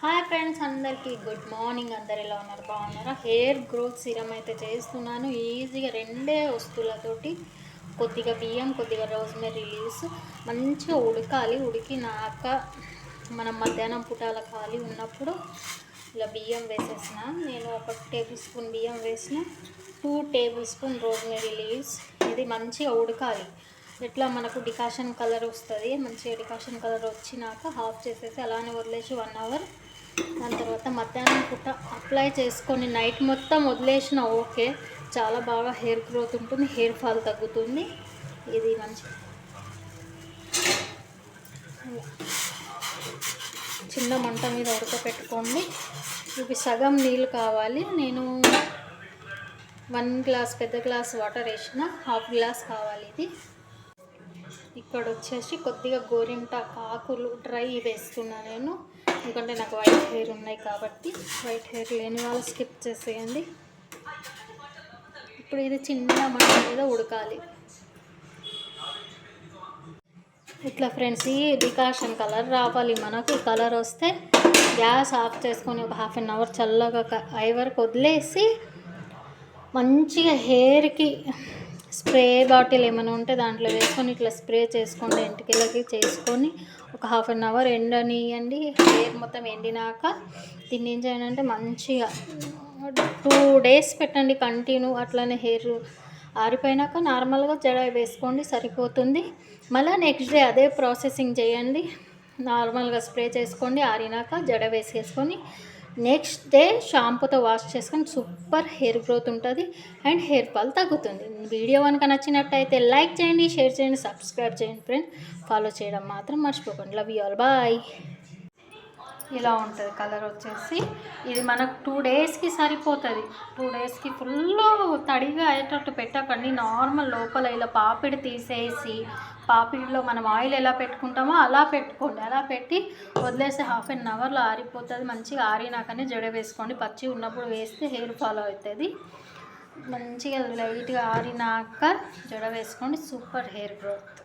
Hi friends, అందరికీ good morning. అందరు ఎలా ఉన్నారు? బాగున్నారా? హెయిర్ గ్రోత్ సీరం అయితే చేస్తున్నాను ఈజీగా. రెండే వస్తువులతోటి కొద్దిగా బియ్యం, కొద్దిగా రోజ్మెరీ లీవ్స్ మంచిగా ఉడకాలి. ఉడికినాక మనం మధ్యాహ్నం పూటాల ఖాళీ ఉన్నప్పుడు ఇలా బియ్యం వేసేసిన. నేను 1 టేబుల్ స్పూన్ బియ్యం వేసిన, 2 టేబుల్ స్పూన్ రోజ్మెరీ లీవ్స్. ఇది మంచిగా ఉడకాలి. ఎట్లా మనకు డికాషన్ కలర్ వస్తుంది. మంచిగా డికాషన్ కలర్ వచ్చినాక ఆఫ్ చేసేసి అలానే వదిలేసి 1 అవర్. దాని తర్వాత మధ్యాహ్నం పూట అప్లై చేసుకొని నైట్ మొత్తం వదిలేసిన ఓకే, చాలా బాగా హెయిర్ గ్రోత్ ఉంటుంది, హెయిర్ ఫాల్ తగ్గుతుంది. ఇది మంచి చిన్న మంట మీద ఉడకపెట్టుకోండి. ఇవి సగం నీళ్ళు కావాలి. నేను 1 గ్లాస్ పెద్ద గ్లాస్ వాటర్ వేసిన, 1/2 గ్లాస్ కావాలి ఇది. ఇక్కడ వచ్చేసి కొద్దిగా గోరింటాకు ఆకులు డ్రై వేస్తున్నా నేను, ఎందుకంటే నాకు వైట్ హెయిర్ ఉన్నాయి కాబట్టి. వైట్ హెయిర్ లేని వాళ్ళు స్కిప్ చేసేయండి. ఇప్పుడు ఇది చిన్న మంట మీద ఉడకాలి. ఇట్లా ఫ్రెండ్స్, ఈ డికాషన్ కలర్ రావాలి మనకు. కలర్ వస్తే గ్యాస్ ఆఫ్ చేసుకొని ఒక 1/2 అవర్ చల్లగా అయ్యే వరకు వదిలేసి మంచిగా హెయిర్కి స్ప్రే బాటిల్ ఏమైనా ఉంటే దాంట్లో వేసుకొని ఇట్లా స్ప్రే చేసుకోండి. ఎంటికలకి చేసుకొని ఒక 1/2 అవర్ ఎండనియండి. హెయిర్ మొత్తం ఎండినాక దీన్ని ఏం చేయండి అంటే మంచిగా 2 డేస్ పెట్టండి కంటిన్యూ. అట్లనే హెయిర్ ఆరిపోయినాక నార్మల్గా జడ వేసుకోండి, సరిపోతుంది. మళ్ళీ నెక్స్ట్ డే అదే ప్రాసెసింగ్ చేయండి. నార్మల్గా స్ప్రే చేసుకోండి, ఆరినాక జడ వేసేసుకొని నెక్స్ట్ డే షాంపూతో వాష్ చేసుకొని సూపర్ హెయిర్ గ్రోత్ ఉంటుంది అండ్ హెయిర్ ఫాల్ తగ్గుతుంది. వీడియో కనుక నచ్చినట్టయితే లైక్ చేయండి, షేర్ చేయండి, సబ్స్క్రైబ్ చేయండి ఫ్రెండ్స్. ఫాలో చేయడం మాత్రం మర్చిపోకండి. Love you all, bye. ఇలా ఉంటుంది కలర్ వచ్చేసి. ఇది మనకు 2 డేస్కి సరిపోతుంది. 2 డేస్కి ఫుల్ తడిగా అయ్యేటట్టు పెట్టకండి. నార్మల్ లోపల ఇలా పాపిడి తీసేసి, పాపిడిలో మనం ఆయిల్ ఎలా పెట్టుకుంటామో అలా పెట్టుకోండి. అలా పెట్టి వదిలేసి 1/2 అవర్లో ఆరిపోతుంది. మంచిగా ఆరినాకనే జడ వేసుకోండి. పచ్చి ఉన్నప్పుడు వేస్తే హెయిర్ ఫాల్ అవుతుంది. మంచిగా లైట్గా ఆరినాక జడ వేసుకోండి, సూపర్ హెయిర్ గ్రోత్.